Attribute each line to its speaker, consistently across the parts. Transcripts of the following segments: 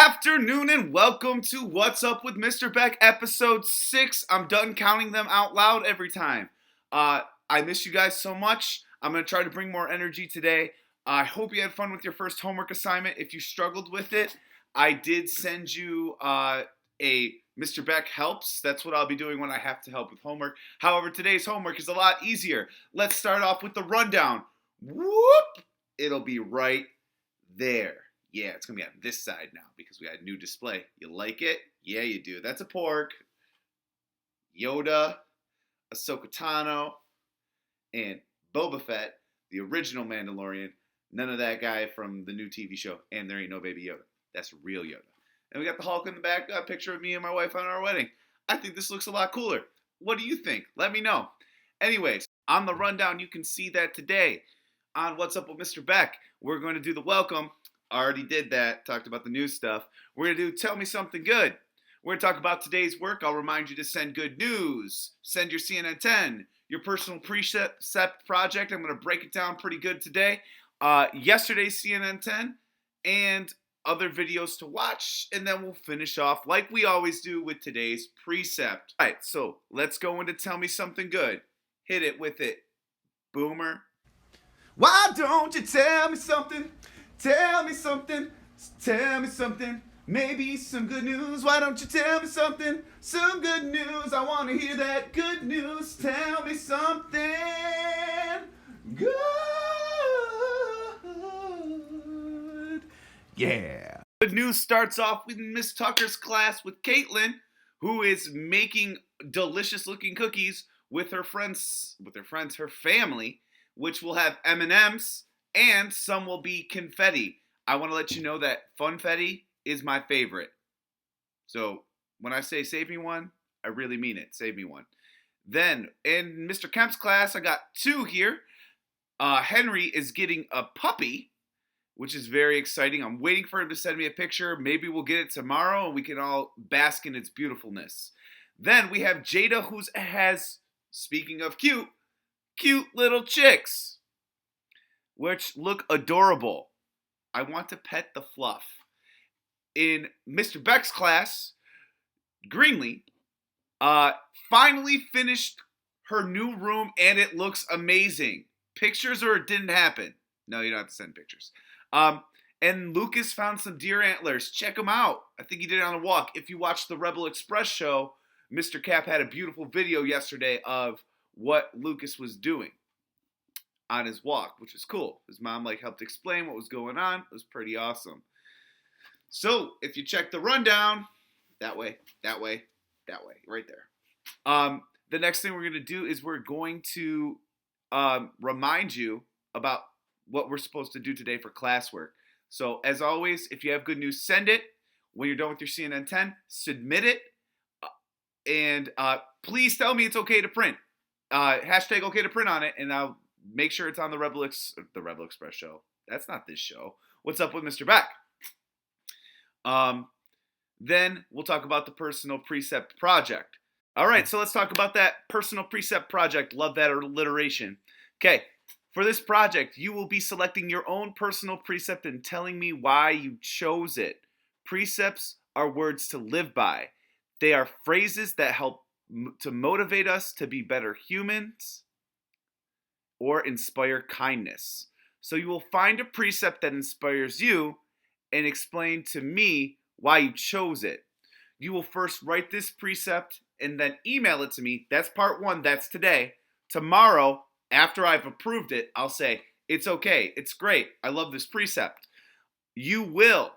Speaker 1: afternoon and welcome to What's Up with Mr. Beck, episode 6. I'm done counting them out loud every time. I miss you guys so much. I'm going to try to bring more energy today. I hope you had fun with your first homework assignment. If you struggled with it, I did send you a Mr. Beck Helps. That's what I'll be doing when I have to help with homework. However, today's homework is a lot easier. Let's start off with the rundown. Whoop! It'll be right there. Yeah, it's going to be on this side now because we got a new display. You like it? Yeah, you do. That's a pork, Yoda, Ahsoka Tano, and Boba Fett, the original Mandalorian. None of that guy from the new TV show. And there ain't no baby Yoda. That's real Yoda. And we got the Hulk in the back, a picture of me and my wife on our wedding. I think this looks a lot cooler. What do you think? Let me know. Anyways, on the rundown, you can see that today on What's Up with Mr. Beck, we're going to do the welcome. I already did that, talked about the news stuff. We're going to do Tell Me Something Good. We're going to talk about today's work. I'll remind you to send good news. Send your CNN 10, your personal Precept project. I'm going to break it down pretty good today. Yesterday's CNN 10 and other videos to watch. And then we'll finish off like we always do with today's Precept. All right, so let's go into Tell Me Something Good. Hit it with it, Boomer. Why don't you tell me something? Tell me something, tell me something, maybe some good news. Why don't you tell me something, some good news? I want to hear that good news. Tell me something good. Yeah. Good news starts off with Miss Tucker's class with Caitlin, who is making delicious looking cookies with her her family, which will have M&Ms. And some will be confetti. I want to let you know that funfetti is my favorite. So when I say save me one, I really mean it. Save me one. Then in Mr. Kemp's class, I got 2 here. Henry is getting a puppy, which is very exciting. I'm waiting for him to send me a picture. Maybe we'll get it tomorrow and we can all bask in its beautifulness. Then we have Jada, who has, speaking of cute little chicks, which look adorable. I want to pet the fluff. In Mr. Beck's class, Greenlee finally finished her new room and it looks amazing. Pictures or it didn't happen? No, you don't have to send pictures. And Lucas found some deer antlers. Check them out. I think he did it on a walk. If you watched the Rebel Express show, Mr. Cap had a beautiful video yesterday of what Lucas was doing on his walk, which is cool. His mom helped explain what was going on. It was pretty awesome. So if you check the rundown, that way, right there. The next thing we're going to do is we're going to remind you about what we're supposed to do today for classwork. So as always, if you have good news, send it. When you're done with your CNN 10, submit it. And please tell me it's okay to print. Hashtag okay to print on it, and I'll make sure it's on the Rebel Express show. That's not this show. What's Up with Mr. Beck? Then we'll talk about the personal Precept project. All right, so let's talk about that personal Precept project. Love that alliteration. Okay, for this project, you will be selecting your own personal Precept and telling me why you chose it. Precepts are words to live by. They are phrases that help to motivate us to be better humans or inspire kindness. So you will find a precept that inspires you and explain to me why you chose it. You will first write this precept and then email it to me. That's part 1. That's today. Tomorrow, after I've approved it, I'll say, it's okay. It's great. I love this precept. You'll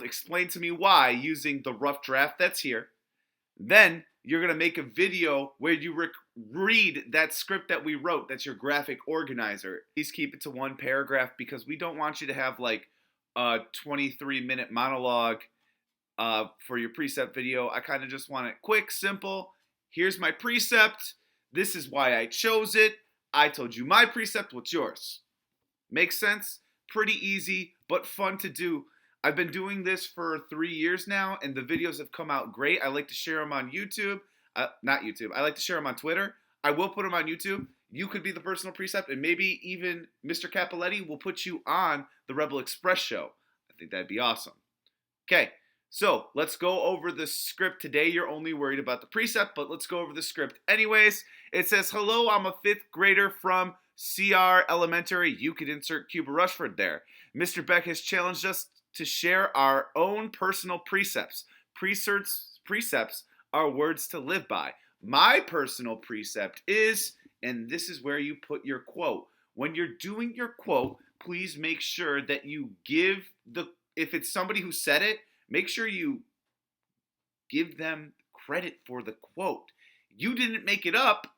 Speaker 1: explain to me why using the rough draft that's here. Then you're going to make a video where you read that script that we wrote. That's your graphic organizer. Please keep it to 1 paragraph because we don't want you to have a 23-minute monologue for your precept video. I kind of just want it quick, simple. Here's my precept. This is why I chose it. I told you my precept. What's yours? Makes sense? Pretty easy, but fun to do. I've been doing this for 3 years now, and the videos have come out great. I like to share them on YouTube. Not YouTube. I like to share them on Twitter. I will put them on YouTube. You could be the personal Precept, and maybe even Mr. Cappelletti will put you on the Rebel Express show. I I think that'd be awesome. Okay, so let's go over the script today. You're only worried about the precept, but let's go over the script anyways. It says, hello, I'm a 5th grader from CR Elementary. You could insert Cuba Rushford there. Mr. Beck has challenged us to share our own personal precepts. Precepts are words to live by. My personal precept is, and this is where you put your quote. When you're doing your quote, please make sure that you give if it's somebody who said it, make sure you give them credit for the quote. You didn't make it up,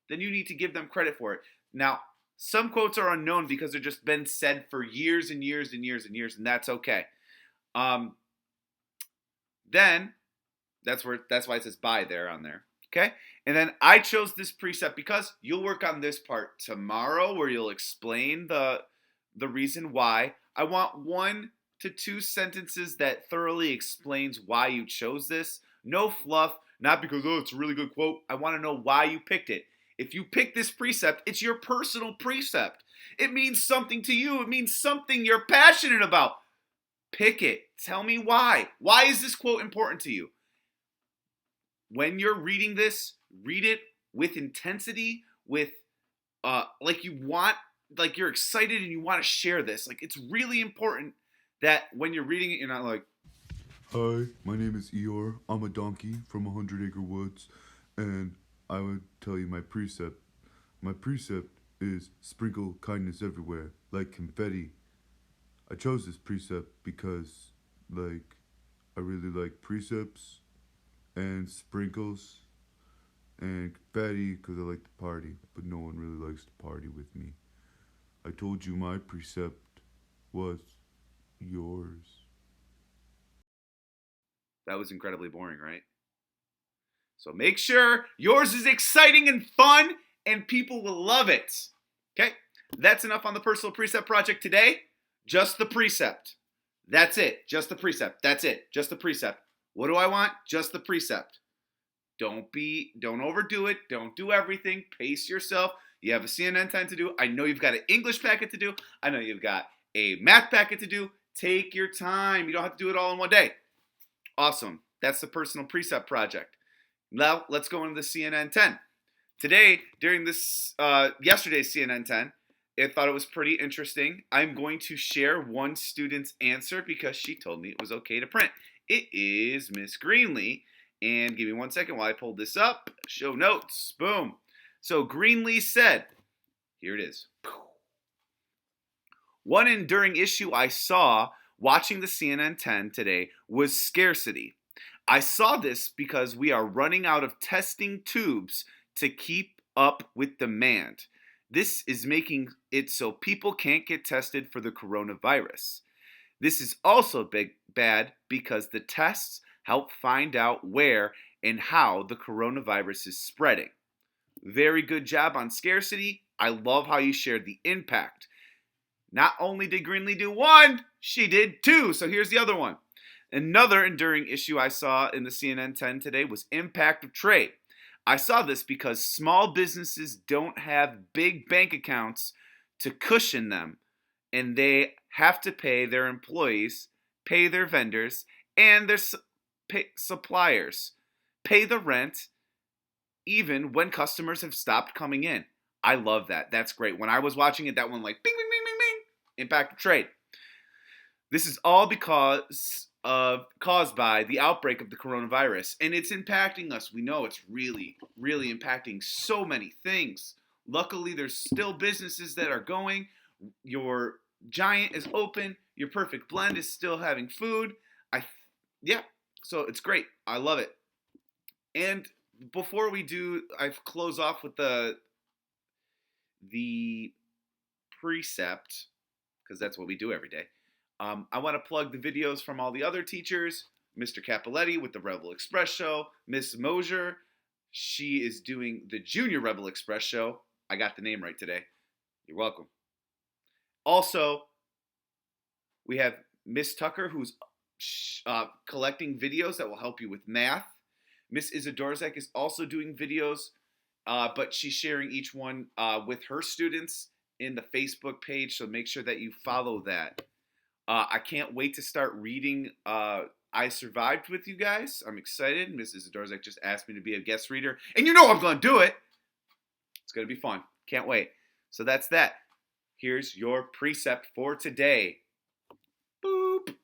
Speaker 1: then you need to give them credit for it. Now, some quotes are unknown because they've just been said for years and years and years and years, and that's okay. Then that's why it says by there on there. Okay? And then I chose this precept because you'll work on this part tomorrow where you'll explain the reason why. I want 1 to 2 sentences that thoroughly explains why you chose this. No fluff, not because, oh, it's a really good quote. I want to know why you picked it. If you pick this precept, it's your personal precept. It means something to you. It means something you're passionate about. Pick it. Tell me why. Why is this quote important to you? When you're reading this, read it with intensity, with like you're excited and you want to share this. Like, it's really important that when you're reading it, you're not like,
Speaker 2: hi, my name is Eeyore. I'm a donkey from 100 Acre Woods, and I would tell you my precept. My precept is sprinkle kindness everywhere, like confetti. I chose this precept because, I really like precepts and sprinkles and confetti because I like to party, but no one really likes to party with me. I told you my precept was yours.
Speaker 1: that was incredibly boring, right? So make sure yours is exciting and fun and people will love it. Okay? That's enough on the personal precept project today. Just the precept. That's it. Just the precept. That's it. Just the precept. What do I want? Just the precept. Don't overdo it. Don't do everything. Pace yourself. You have a CNN 10 to do. I know you've got an English packet to do. I know you've got a math packet to do. Take your time. You don't have to do it all in one day. Awesome. That's the personal precept project. Now, let's go into the CNN 10. Today, during this yesterday's CNN 10, I thought it was pretty interesting. I'm going to share one student's answer because she told me it was okay to print. It is Miss Greenlee. And give me 1 second while I pull this up. Show notes. Boom. So Greenlee said, here it is. One enduring issue I saw watching the CNN 10 today was scarcity. I saw this because we are running out of testing tubes to keep up with demand. This is making it so people can't get tested for the coronavirus. This is also bad because the tests help find out where and how the coronavirus is spreading. Very good job on scarcity. I love how you shared the impact. Not only did Greenlee do one, she did two. So here's the other one. Another enduring issue I saw in the CNN 10 today was impact of trade. I saw this because small businesses don't have big bank accounts to cushion them, and they have to pay their employees, pay their vendors, and their suppliers, pay the rent, even when customers have stopped coming in. I love that. That's great. When I was watching it, that one like bing, bing, bing, bing, bing, impact of trade. This is all because caused by the outbreak of the coronavirus, and it's impacting us. We know it's really, really impacting so many things. Luckily, there's still businesses that are going. Your Giant is open. Your Perfect Blend is still having food. So it's great. I love it. And before we do, I close off with the precept, because that's what we do every day. I want to plug the videos from all the other teachers. Mr. Cappelletti with the Rebel Express Show. Miss Mosher, she is doing the Junior Rebel Express Show. I got the name right today. You're welcome. Also, we have Miss Tucker, who's collecting videos that will help you with math. Miss Izydorczak is also doing videos, but she's sharing each one with her students in the Facebook page, so make sure that you follow that. I can't wait to start reading I Survived with you guys. I'm excited. Mrs. Izydorczak just asked me to be a guest reader, and you know I'm going to do it. It's going to be fun. Can't wait. So that's that. Here's your precept for today. Boop.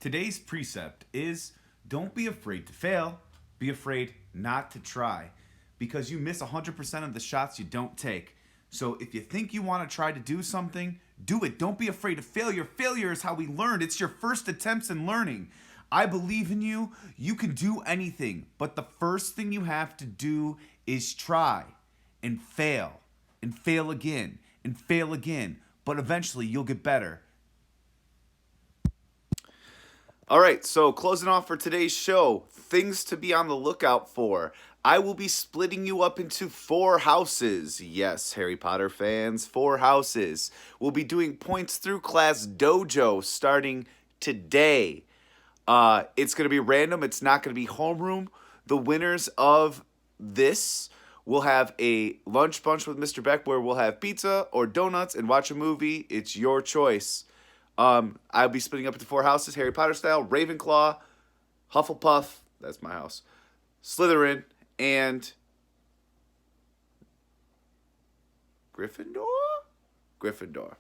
Speaker 3: Today's precept is don't be afraid to fail. Be afraid not to try, because you miss 100% of the shots you don't take. So if you think you want to try to do something, do it. Don't be afraid of failure. Failure is how we learn. It's your first attempts in learning. I believe in you. You can do anything. But the first thing you have to do is try and fail again and fail again. But eventually you'll get better.
Speaker 1: All right, so closing off for today's show, things to be on the lookout for. I will be splitting you up into 4 houses. Yes, Harry Potter fans, 4 houses. We'll be doing points through class dojo starting today. It's going to be random. It's not going to be homeroom. The winners of this will have a lunch bunch with Mr. Beck where we'll have pizza or donuts and watch a movie. It's your choice. I'll be splitting up into 4 houses, Harry Potter style: Ravenclaw, Hufflepuff, that's my house, Slytherin, and Gryffindor? Gryffindor.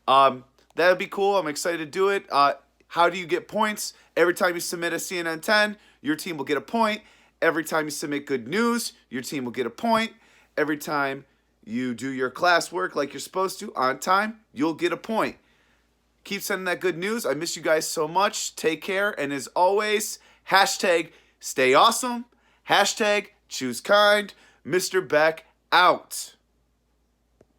Speaker 1: That'll be cool. I'm excited to do it. How do you get points? Every time you submit a CNN 10, your team will get a point. Every time you submit good news, your team will get a point. Every time you do your classwork like you're supposed to on time, you'll get a point. Keep sending that good news. I miss you guys so much. Take care. And as always, hashtag stay awesome. Hashtag choose kind. Mr. Beck out.